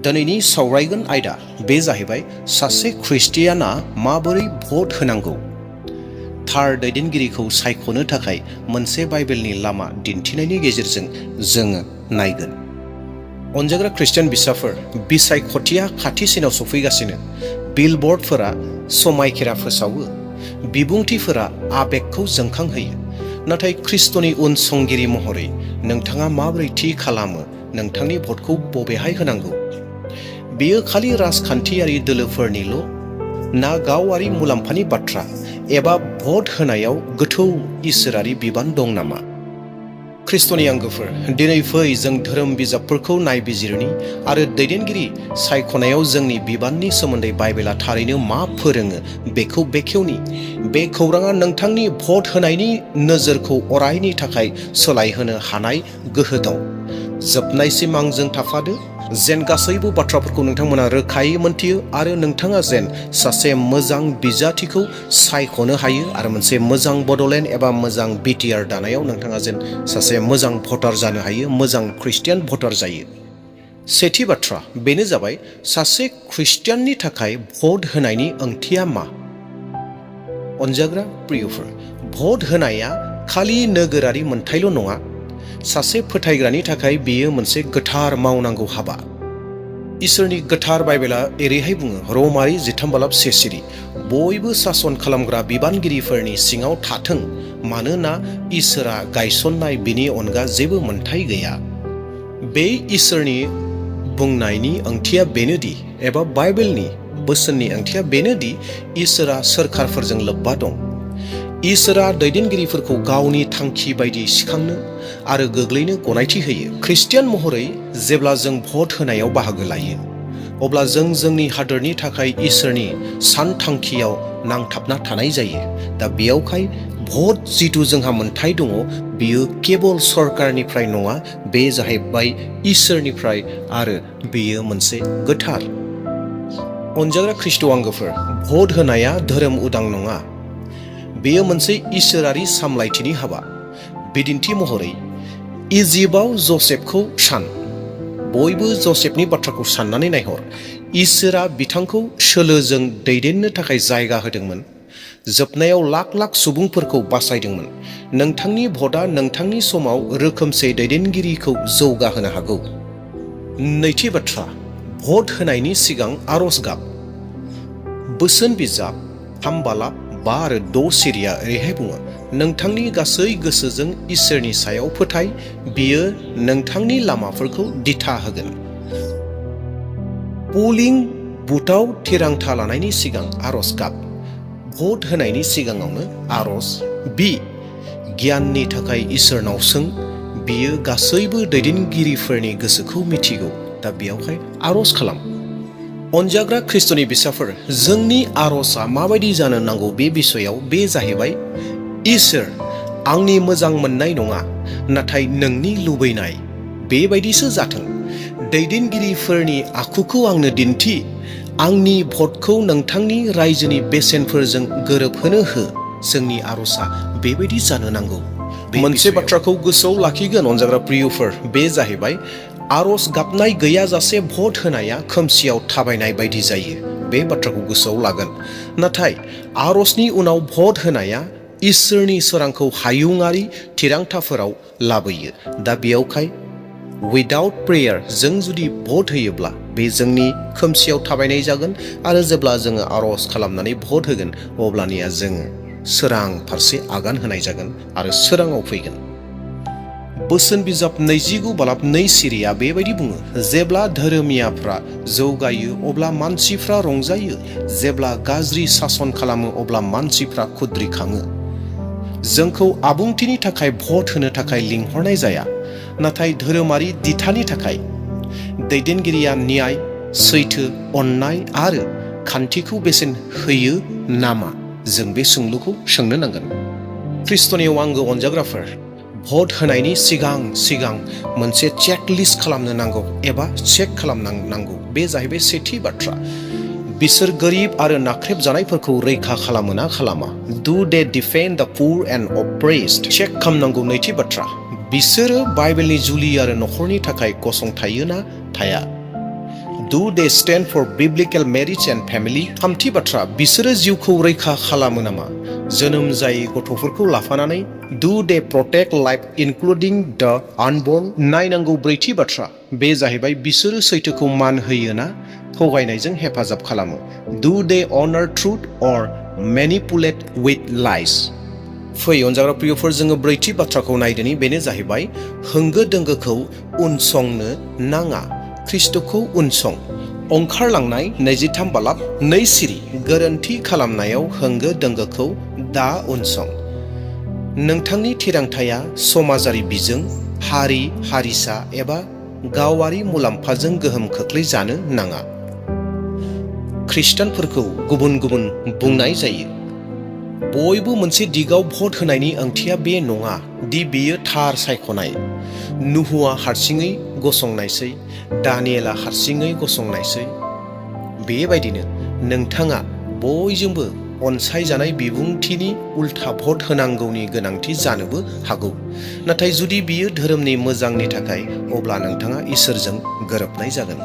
दिनैनि सावरायगोन आयदा बे जाहैबाय सासे ख्रिस्टियाना माबोरै भट होनांगौ। थार दैदेनगिरिखौ सायख'नो थाखाय मोनसे बाइबेलनि लामा दिन्थिनायनि गेजेरजों जोङो नायगोन। अनजाग्रा ख्रिस्टियान बिसाफोर, बिसायख'थिया खाथिसिनाव सफैगासिनो। बिलबर्डफोरा समायखिरा फोसावो, बिबुंथिफोरा आबेगखौ जोंखांहोयो। नाथाय ख्रिस्ट'नि उनसंगिरि महरै नोंथाङा माबोरै थि खालामो नोंथांनि भटखौ बबेहाय होनांगौ? बेयो खालि राजखान्थियारि दोलोफोरनिल' ना गावारि मुलाम्फानि बाथ्रा, एबा भट होनायाव गोथौ इसोरारि बिबान दं नामा? ख्रिस्ट'नि आंगोफोर, दिनै फै जों धोरोम बिजाबफोरखौ नायबिजिरनि आरो दैदेनगिरि सायख'नायाव जोंनि बिबाननि सोमोन्दै बाइबेला थारैनो मा फोरोङो बेखौ बेखेवनि। बे खौराङा नोंथांनि भट होनायनि नोजोरखौ अरायनि थाखाय सोलायहोनो हानाय गोहो दं। जोबनायसिम आंजों थाफादो, जेन गासैबो बाथ्राफोरखौ नोंथांमोना रोखायै मोनथियो आरो नोंथाङा जेन सासे मोजां बिजाथिखौ सायख'नो हायो आरो मोनसे मोजां बड'लेण्ड एबा मोजां BTR दानायाव नोंथाङा जेन सासे मोजां भटार जानो हायो, मोजां ख्रिस्टियान भटार जायो। सेथि बाथ्रा बेनो जाबाय सासे ख्रिस्टियाननि थाखाय भट होनायनि ओंथिया मा? अनजाग्रा प्रियफोर, भट होनाया खालि नोगोरारि मोनथायल' नङा। सासे फोथायग्रानि थाखाय बेयो मोनसे गोथार मावनांगौ हाबा। इसोरनि गोथार बाइबेला एरैहाय बुङो, रमारि 13:1 बयबो सासन खालामग्रा बिबानगिरिफोरनि सिङाव थाथों, मानोना इसोरा गायसननाय बिनि अनगा जेबो मोनथाय गैया। बे इसोरनि बुंनायनि ओंथिया बेनोदि, एबा बाइबेलनि बोसोननि ओंथिया बेनोदि इसोरा सोरखारफोरजों लोब्बा दं। इसोरा दैदेनगिरिफोरखौ गावनि थांखि बायदि सिखांनो आरो गोग्लैनो गनायथि होयो। ख्रिस्टियान महरै जेब्ला जों भट होनायाव बाहागो लायो, अब्ला जों जोंनि हादोरनि थाखाय इसोरनि सानथांखियाव नांथाबना थानाय जायो। दा बेयावहाय भट जिथु जोंहा मोनथाय दङ, बियो केबल सरकारनिफ्राय नङा, बे जाहैबाय इसोरनिफ्राय, आरो बेयो मोनसे गोथार। अनजाग्रा ख्रिस्ट' आंगोफोर, भट होनाया धोरोम उदां नङा, बेयो मोनसे इसोरारि सामलायथिनि हाबा। बिदिन्थि महरै, इजिप्टआव जसेफखौ सान। बयबो जसेफनि बाथ्राखौ साननानै नायहर। इसोरा बिथांखौ सोलोजों दैदेननो थाखाय जायगा होदोंमोन, जोबनायाव लाख लाख सुबुंफोरखौ बासायदोंमोन। नोंथांनि भटआ नोंथांनि समाव रोखोमसे दैदेनगिरिखौ जौगाहोनो हागौ। नैथि बाथ्रा, भट होनायनि सिगां आरज गाब। बोसोन बिजाब 3:5-6 सिरिया ओरैहाय बुङो, नोंथांनि गासै गोसोजों इसोरनि सायाव फोथाय, बियो नोंथांनि लामाफोरखौ दिथा होगोन। पोलिं बुथआव थिरांथा लानायनि सिगां आरज गाब। भट होनायनि सिगाङावनो आरज। गियाननि थाखाय इसोरनाव सों, बियो गासैबो दैदेनगिरिफोरनि गोसोखौ मिथिगौ। दा बेयावहाय आरज खालाम। अनजाग्रा ख्रिस्ट'नि बिसाफोर, जोंनि आरजआ माबायदि जानो नांगौ बे बिसयाव बे जाहैबाय, इसोर, आंनि मोजां मोननाय नङा, नाथाय नोंनि लुबैनाय बेबायदिसो जाथों। दैदेनगिरिफोरनि आखुखौ आंनो दिन्थि। आंनि भटखौ नोंथांनि रायजोनि बेसेनफोरजों गोरोबहोनो हो। जोंनि आरजआ बेबायदि जानो नांगौ। मोनसे बाथ्राखौ गोसोआव लाखिगोन अनजाग्रा प्रियफोर, बे जाहैबाय आरज गाबनाय गैयाजासे भट होनाया खोमसियाव थाबायनाय बायदि जायो। बे बाथ्राखौ गोसोआव लागोन। नाथाय आरजनि उनाव भट होनाया इसोरनि सोरांखौ हायुङारि थिरांथाफोराव लाबोयो। दा बेयावहाय उइदाउट प्रेयार जों जुदि भट होयोब्ला बे जोंनि खोमसियाव थाबायनाय जागोन, आरो जेब्ला जोङो आरज खालामनानै भट होगोन, अब्लानिया जोङो सोरां फारसे आगान होनाय जागोन आरो सोराङाव फैगोन। बोसोन बिजाब 22:2 सिरिया बेबायदि बुङो, जेब्ला धोरोमियाफ्रा जौगायो अब्ला मानसिफ्रा रंजायो, जेब्ला गाज्रि सासन खालामो अब्ला मानसिफ्रा खुद्रिखाङो। जोंखौ आबुंथिनि थाखाय भट होनो थाखाय लिंहरनाय जाया, नाथाय धोरोमारि दिथानि थाखाय। दैदेनगिरिया न्याय, सैथो, अननाय आरो खान्थिखौ बेसेन होयो नामा? जों बे सोंलुखौ सोंनो नांगोन। ख्रिस्ट'नियाव आंगो अनजाग्राफोर, भट होनायनि सिगां मोनसे चेकलिस्ट खालामनो नांगौ एबा चेक खालामनांगौ। बे जाहैबाय सेथि बाथ्रा। बिसोर गोरिब आरो नाख्रेबजानायफोरखौ रैखा खालामो ना खालामा? डु दे डिफेन्ड द पुर एन्ड अप्रेस्ड? चेक खालामनांगौ। नैथि बाथ्रा, बिसोरो बाइबेलनि जुलि आरो नखरनि थाखाय गसंथायो ना थाया? Do they stand for biblical marriage and family? थामथि बाथ्रा, बिसोरो जिउखौ रैखा खालामो नामा? जोनोम जायै गथ'फोरखौ लाफानानै Do they protect life including the unborn? नायनांगौ ब्रैथि बाथ्रा, बे जाहैबाय बिसोरो सैथोखौ मान होयो ना थगायनायजों हेफाजाब खालामो? Do they honor truth or manipulate with lies? फै अनजाग्रा प्रियफोर, जोङो ब्रैथि बाथ्राखौ नायदोनि, बेनो जाहैबाय होंगो दोंगोखौ उनसंनो नाङा, ख्रिस्ट'खौ उनसं। ओंखारलांनाय 23 बालाब 2 सिरि, गोरोन्थि खालामनायाव होंगो दोंगोखौ दा उनसं। नोंथांनि थिरांथाया समाजारि बिजों, हारि हारिसा एबा गावारि मुलाम्फाजों गोहोम खोख्लैजानो नाङा। खृष्टानफोरखौ गुबुन गुबुन बुंनाय जायो। बयबो मोनसे दिगाव भट होनायनि ओंथिया बे नङा दि बेयो थार सायख'नाय। नुहुआ हारसिङै गसंनायसै, दानियेला हारसिङै गसंनायसै। बेबायदिनो नोंथाङा बयजोंबो अनसायजानाय बिबुंथिनि उल्था भट होनांगौनि गोनांथि जानोबो हागौ। नाथाय जुदि बियो धोरोमनि मोजांनि थाखाय, अब्ला नोंथाङा इसोरजों गोरोबनाय जागोन।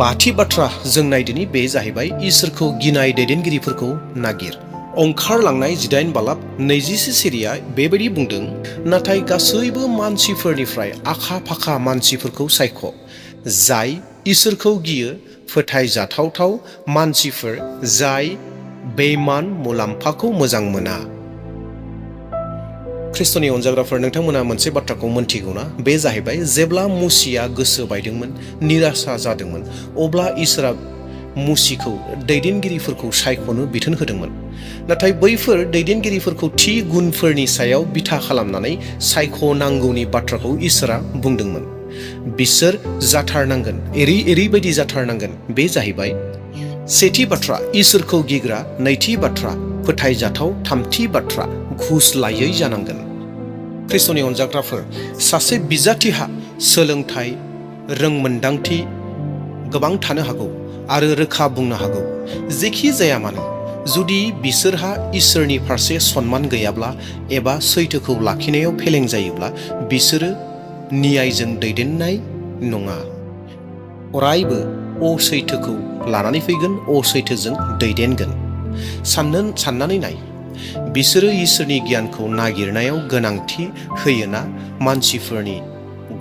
बाथि बाथ्रा जों नायदोनि, बे जाहैबाय इसोरखौ गिनाय दैदेनगिरिफोरखौ नागिर। ओंखारलांनाय 18 बालाब 21 सिरिया बेबायदि बुंदों, नाथाय गासैबो मानसिफोरनिफ्राय आखा फाखा मानसिफोरखौ सायख', जाय इसोरखौ गियो, फोथायजाथाव मानसिफोर जाय बेइमान मुलाम्फाखौ मोजां मोना। ख्रिस्ट'नि अनजाग्राफोर, नोंथांमोना मोनसे बाथ्राखौ मोनथिगौना? बे जाहैबाय जेब्ला मुसिया गोसो बायदोंमोन, निराशा जादोंमोन, अब्ला इसोरा मुसिखौ दैदेनगिरिफोरखौ सायख'नो बिथोन होदोंमोन। नाथाय बैफोर दैदेनगिरिफोरखौ थि गुनफोरनि सायाव बिथा खालामनानै सायख'नांगौनि बाथ्राखौ इसोरा बुंदोंमोन। बिसोर जाथारनांगोन, एरैबायदि जाथारनांगोन। बे जाहैबाय सेथि बाथ्रा, इसोरखौ गिग्रा; नैथि बाथ्रा, फोथायजाथाव; थामथि बाथ्रा, घुस लायै जानांगोन। ख्रिस्ट'नि अनजाग्राफोर, सासे बिजाथिहा सोलोंथाइ, रोंमोन्दांथि गोबां थानो हागौ आरो रोखा बुंनो हागौ। जेखि जाया मानो, जुदि बिसोरहा इसोरनि फारसे सनमान गैयाब्ला एबा सैथोखौ लाखिनायाव फेलें जायोब्ला, बिसोरो न्यायजों दैदेननाय नङा। अरायबो असैथोखौ लानानै फैगोन, असैथोजों दैदेनगोन। साननानै नाय, बिसोरो इसोरनि गियानखौ नागिरनायाव गोनांथि होयोना मानसिफोरनि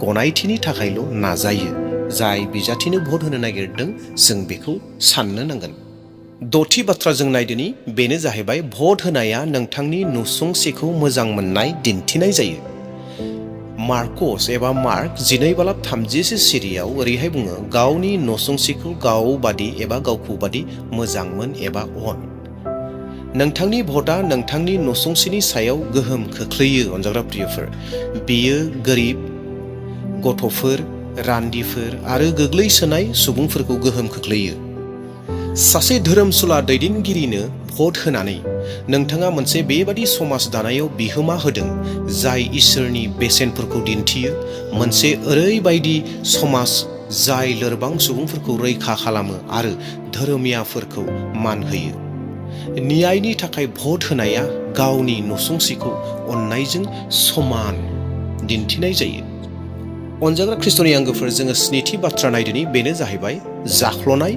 गनायथिनि थाखायल' नाजायो? जाय बिजाथिनो भट होनो नागिरदों, जों बेखौ साननो नांगोन। द'थि बाथ्रा जों नायदोनि, बेनो जाहैबाय भट होनाया नोंथांनि नसुंसेखौ मोजां मोननाय दिन्थिनाय जायो। मार्कस एबा मार्क 12 बालाब 31 सिरियाव ओरैहाय बुङो, गावनि नसुंसेखौ गावबादि एबा गावखौ बादि मोजां मोन एबा अन। नोंथांनि भटआ नोंथांनि नसुंसेनि सायाव गोहोम खोख्लैयो अनजाग्रा प्रियफोर। बेयो गोरिब, गथ'फोर, रान्दिफोर आरो गोग्लैसोनाय सुबुंफोरखौ गोहोम खोख्लैयो। सासे धोरोमसुला दैदेनगिरिनो भट होनानै नोंथाङा मोनसे बेबादि समाज दानायाव बिहोमा होदों जाय इसोरनि बेसेनफोरखौ दिन्थियो, मोनसे ओरैबायदि समाज जाय लोरबां सुबुंफोरखौ रैखा खालामो आरो धोरोमियाफोरखौ मान होयो। न्यायनि थाखाय भट होनाया गावनि नसुंसेखौ अननायजों समान दिन्थिनाय जायो। अनजाग्रा ख्रिस्ट'नि आंगोफोर, जोङो स्निथि बाथ्रा नायदोनि, बेनो जाहैबाय जाख्ल'नाय,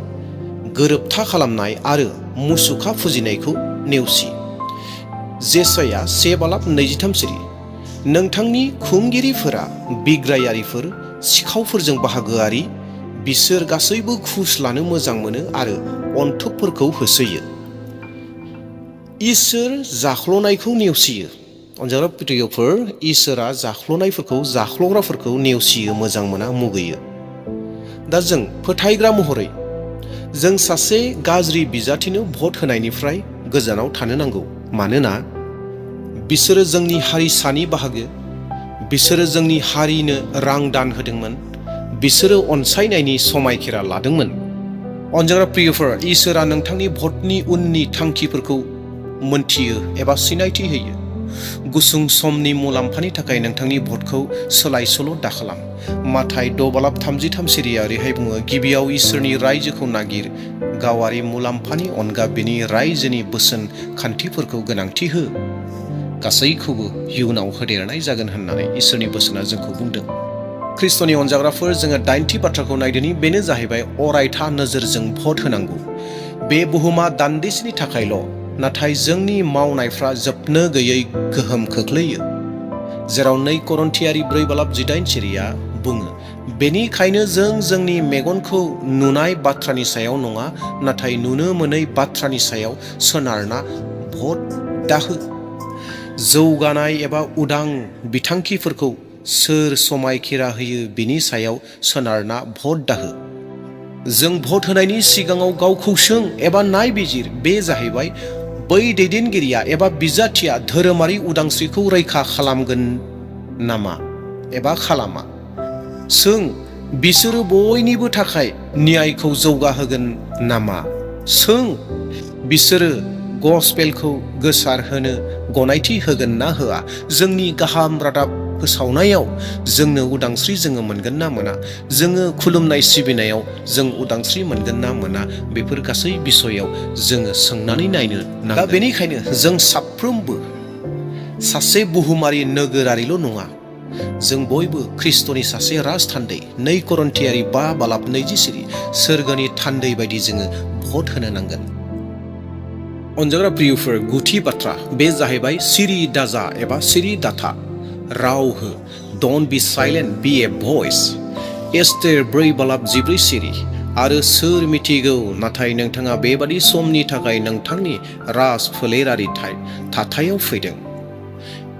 गोरोबथा खालामनाय आरो मुसुखा फुजिनायखौ नेवसि। जेसाया 1 बालाब 23 सिरि, नोंथांनि खुंगिरिफोरा बिग्रायारिफोर, सिखावफोरजों बाहागोआरि, बिसोर गासैबो घुस लानो मोजां मोनो आरो अनथोबफोरखौ होसोयो। इसोर जाख्ल'नायखौ नेवसियो। अनजाग्रा प्रियफोर, इसोरा जाख्ल'नायफोरखौ, जाख्ल'ग्राफोरखौ नेवसियो, मोजां मोना, मुगैयो। दा जों फोथायग्रा महरै जों सासे गाज्रि बिजाथिनो भट होनायनिफ्राय गोजानाव थानो नांगौ। मानोना बिसोरो जोंनि हारिसानि बाहागो, बिसोरो जोंनि हारिनो रां दान होदोंमोन, बिसोरो अनसायनायनि समायखिरा लादोंमोन। अनजाग्रा प्रियफोर, इसोरा नोंथांनि भटनि उननि थांखिफोरखौ मोनथियो एबा सिनायथि होयो। गुसुं समनि मुलाम्फानि थाखाय नोंथांनि भटखौ सोलाय सोल' दाखालाम। माथाय 6 बालाब 33 सिरिया ओरैहाय बुङो, गिबियाव इसोरनि रायजोखौ नागिर, गावारि मुलाम्फानि अनगा बेनि रायजोनि बोसोन खान्थिफोरखौ गोनांथि हो। गासैखौबो इयुनाव होदेरनाय जागोन होननानै इसोरनि बोसोना जोंखौ बुंदों। ख्रिस्ट'नि अनजाग्राफोर, जोङो 8थि बाथ्राखौ नायदोनि, बेनो जाहैबाय अरायथा नोजोरजों भट होनांगौ। बे बुहुमा दान्दिसेनि थाखायल', नाथाय जोंनि मावनायफ्रा जोबनो गैयै गोहोम खोख्लैयो। जेराव 2 करिन्थियारि 4:18 बुङो, बेनिखायनो जों जोंनि मेगनखौ नुनाय बाथ्रानि सायाव नङा, नाथाय नुनो मोनै बाथ्रानि सायाव सोनारना भट दाहो। जौगानाय एबा उदां बिथांखिफोरखौ सोर समायखिरा होयो बिनि सायाव सोनारना भट दाहो। जों भट होनायनि सिगाङाव गावखौ सों एबा नायबिजिर, बे जाहैबाय बै दैदेनगिरिया एबा बिजाथिया धोरोमारि उदांस्रिखौ रैखा खालामगोन नामा एबा खालामा। सों, बिसोरो बयनिबो थाखाय न्यायखौ जौगाहोगोन नामा। सों, बिसोरो गसपेलखौ गोसारहोनो गनायथि होगोन ना होआ। जोंनि गाहाम रादाब फोसावनायाव जोंनो उदांस्रि जोङो मोनगोन ना मोना। जोङो खुलुमनाय सिबिनायाव जों उदांस्रि मोनगोन ना मोना। बेफोर गासै बिसयाव जोङो सोंनानै नायनो नांगोन। दा बेनिखायनो जों साफ्रोमबो सासे बुहुमारि नोगोरारिल' नङा, जों बयबो ख्रिस्ट'नि सासे राजथान्दै। 2 करिन्थियारि 5:20 सोरगोनि थान्दै बायदि जोङो भट होनो नांगोन। अनजाग्रा प्रियफोर, 9थि बाथ्रा, बे जाहैबाय सिरि दाजा एबा सिरि दाथा, राव हो। डन्ट बी साइलेन्ट, बी ए भइस। एस्तेर 4:14 आरो सोर मिथिगौ, नाथाय नोंथाङा बेबादि समनि थाखाय नोंथांनि राजफोलेरारि थाथायाव फैदों।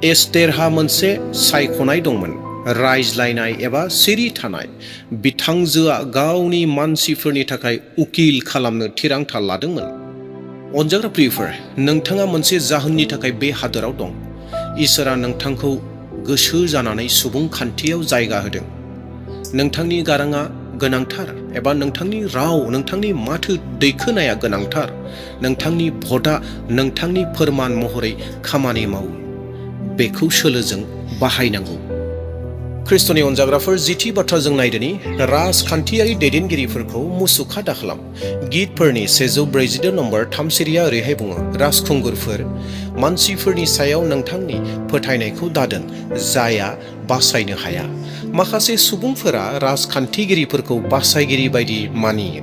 एस्तेरहा मोनसे सायख'नाय दंमोन, रायज्लायनाय एबा सिरि थानाय। बिथांजोआ गावनि मानसिफोरनि थाखाय उकिल खालामनो थिरांथा लादोंमोन। अनजाग्रा प्रियफोर, नोंथाङा मोनसे जाहोननि थाखाय बे हादोराव दं। इसोरा नोंथांखौ गोसो जानानै सुबुंखान्थियाव जायगा होदों। नोंथांनि गाराङा गोनांथार एबा नोंथांनि राव, नोंथांनि माथो दैखोनाया गोनांथार। नोंथांनि भटआ नोंथांनि फोरमान महरै खामानि मावो। बेखौ सोलोजों बाहायनांगौ। ख्रिस्ट'नि अनजाग्राफोर, 10थि बाथ्रा जों नायदोनि, राजखान्थियारि दैदेनगिरिफोरखौ मुसुखा दाखालाम। गितफोरनि 142 नम्बर 3 सिरिया ओरैहाय बुङो, राजखुंगुरफोर, मानसिफोरनि सायाव नोंथांनि फोथायनायखौ दादोन, जायहा बासायनो हाया। माखासे सुबुंफोरा राजखान्थिगिरिफोरखौ बासायगिरि बायदि मानियो।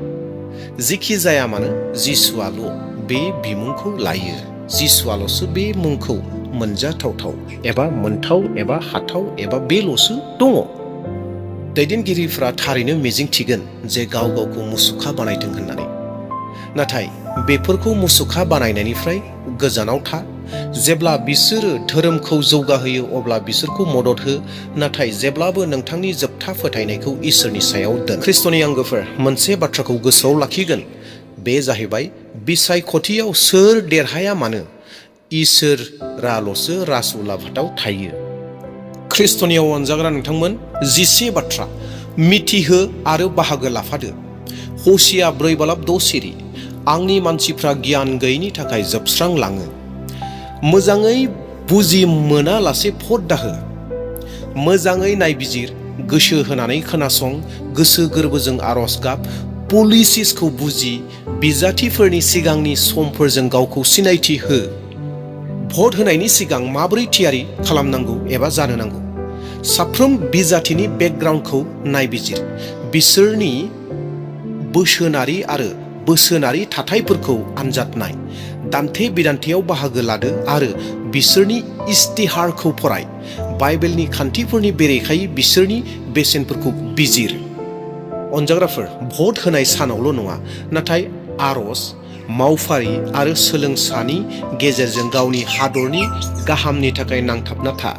जिखि जाया मानो, जिसुआल' बे बिमुंखौ लायो। जिसुआल'सो बे मुंखौ मोनजाथावथाव एबा मोनथाव एबा हाथाव एबा बेल'सो दङ। दैदेनगिरिफ्रा थारैनो मिजिंथिगोन जे गाव गावखौ मुसुखा बानायदों होननानै। नाथाय बेफोरखौ मुसुखा बानायनायनिफ्राय गोजानाव था। जेब्ला बिसोरो धोरोमखौ जौगाहोयो अब्ला बिसोरखौ मदद हो, नाथाय जेब्लाबो नोंथांनि जोबथा फोथायनायखौ इसोरनि सायाव दोन। ख्रिस्ट'नि आंगोफोर, मोनसे बाथ्राखौ गोसोआव लाखिगोन, बे जाहैबाय बिसायख'थियाव सोर देरहाया मानो, इसोराल'सो राजउलाफादाव थायो। ख्रिस्ट'नियाव अनजाग्रा नोंथांमोन, 11 बाथ्रा, मिथिहो आरो बाहागो लाफादो। हसिया 4:6 आंनि मानसिफ्रा गियान गैयैनि थाखाय जोबस्रांलाङो। मोजाङै बुजि मोनालासे भट दाहो। मोजाङै नायबिजिर, गोसो होनानै खोनासं, गोसो गोरबोजों आरज गाब, पलिसिसखौ बुजि, बिजाथिफोरनि सिगांनि समफोरजों गावखौ सिनायथि हो। भट होनायनि सिगां माबोरै थियारि खालामनांगौ एबा जानो नांगौ। साफ्रोम बिजाथिनि बेकग्राउन्डखौ नायबिजिर, बिसोरनि बोसोनारि आरो बोसोनारि थाथायफोरखौ आनजाद नाय। दान्थे बिदान्थेयाव बाहागो लादो आरो बिसोरनि इस्तिहारखौ फराय। बाइबेलनि खान्थिफोरनि बेरेखायै बिसोरनि बेसेनफोरखौ बिजिर। अनजाग्राफोर, भट होनाय सानावल' नङा, नाथाय आरज, मावफारि आरो सोलोंसानि गेजेरजों गावनि हादरनि गाहामनि थाखाय नांथाबना था।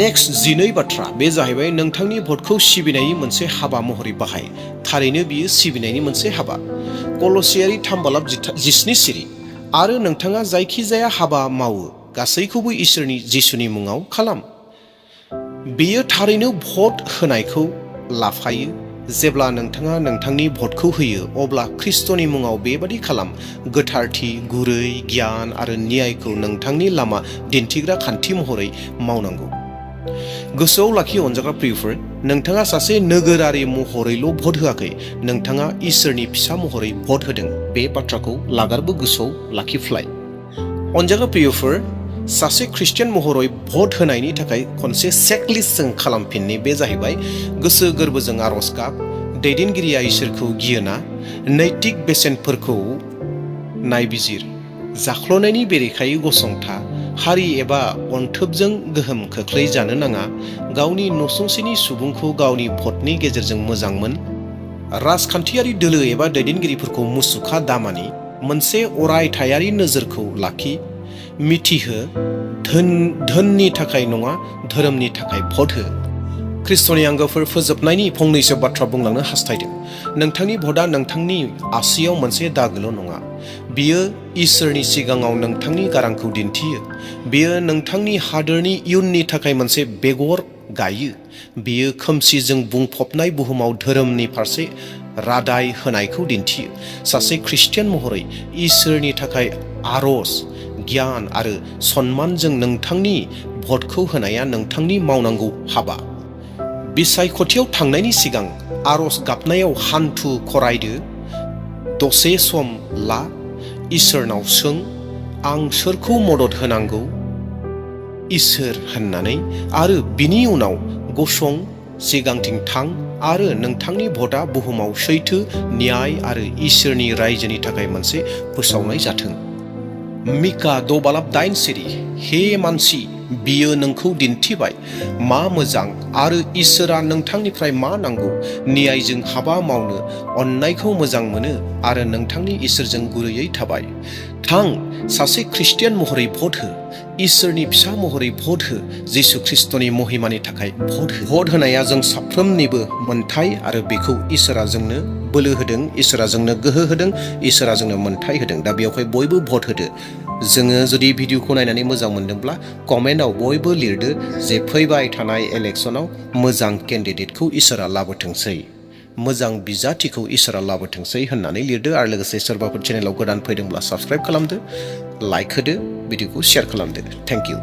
नेक्स्ट 12 बाथ्रा, बे जाहैबाय नोंथांनि भटखौ सिबिनायनि मोनसे हाबा महरै बाहाय। थारैनो बियो सिबिनायनि मोनसे हाबा। कलसियारि 3:17 आरो नोंथाङा जायखिजाया हाबा मावो, गासैखौबो इसोरनि जिसुनि मुङाव खालाम। बेयो थारैनो भट होनायखौ लाफायो। जेब्ला नोंथाङा नोंथांनि भटखौ होयो, अब्ला ख्रिस्ट'नि मुङाव बेबादि खालाम। गोथारथि, गुरै, गियान आरो न्यायखौ नोंथांनि लामा दिन्थिग्रा खान्थि महरै मावनांगौ। गोसोआव लाखि अनजाग्रा प्रियफोर, नोंथाङा सासे नोगोरारि महरैल' भट होआखै, नोंथाङा इसोरनि फिसा महरै भट होदों। बे बाथ्राखौ लागारबो गोसोआव लाखिफ्लाय। अनजाग्रा प्रियफोर, सासे ख्रिस्टियान महरै भट होनायनि थाखाय खनसे चेकलिस्ट जों खालामफिननि बे जाहैबाय गोसो गोरबोजों आरज गाब, दैदेनगिरिया इसोरखौ गियोना, नैतिक बेसेनफोरखौ नायबिजिर, जाख्ल'नायनि बेरेखायै गसंथा, हारि एबा अनथोबजों गोहोम खोख्लैजानो नाङा, गावनि नसुंसेनि सुबुंखौ गावनि भटनि गेजेरजों मोजां मोन, राजखान्थियारि दोलो एबा दैदेनगिरिफोरखौ मुसुखा दामानि, मोनसे अरायथायारि नोजोरखौ लाखि, मिथिहो, धोननि थाखाय नङा धोरोमनि थाखाय भट हो। ख्रिस्ट'नि आंगोफोर, फोजोबनायनि फंनैसो बाथ्रा बुंलांनो हास्थायदों। नोंथांनि भटआ नोंथांनि आसियाव मोनसे दागोल' नङा, बियो इसोरनि सिगाङाव नोंथांनि गारांखौ दिन्थियो। बियो नोंथांनि हादोरनि इयुननि थाखाय मोनसे बेगर गायो। बियो खोमसिजों बुंफबनाय बुहुमाव धोरोमनि फारसे रादाय होनायखौ दिन्थियो। सासे ख्रिस्टियान महरै इसोरनि थाखाय आरज, गियान आरो सन्मानजों नोंथांनि भटखौ होनाया नोंथांनि मावनांगौ हाबा। बिसायख'थियाव थांनायनि सिगां आरज गाबनायाव हान्थु खरायदो, दसे सम ला, इसोरनाव सों, आं सोरखौ मदद होनांगौ इसोर होननानै, आरो बिनि उनाव गसं, सिगांथिं थां आरो नोंथांनि भटआ बुहुमाव सैथो, न्याय आरो इसोरनि रायजोनि थाखाय मोनसे फोसावनाय जाथों। मिका 2:8 हे मानसि, बियो नोंखौ दिन्थिबाय मा मोजां, आरो इसोरा नोंथांनिफ्राय मा नांगौ, न्यायजों हाबा मावनो, अननायखौ मोजां मोनो आरो नोंथांनि इसोरजों गुरैयै थाबाय। थां, सासे ख्रिस्टियान महरै भट हो, इसोरनि फिसा महरै भट हो, जिसु ख्रिस्ट'नि महिमानि थाखाय भट हो। भट होनाया जों साफ्रोमनिबो मोन्थाय आरो बेखौ इसोरा जोंनो बोलो होदों, इसोरा जोंनो गोहो होदों, इसोरा जोंनो मोन्थाय होदों। दा बेवहाय बयबो भट होदो। जोङो जुदि भिडिअखौ नायनानै मोजां मोनदोंब्ला कमेन्टआव बयबो लिरदो जे फैबाय थानाय इलेक्सनाव मोजां केन्डिडेटखौ इसोरा लाबोथोंसै, मोजां बिजाथिखौ इसोरा लाबोथोंसै होननानै लिरदो। आरो लोगोसे सोरबाफोर चेनेलाव गोदान फैदोंब्ला साबस्क्राइब खालामदो, लाइक होदो, भिडिअखौ शेयार खालामदो। Thank you.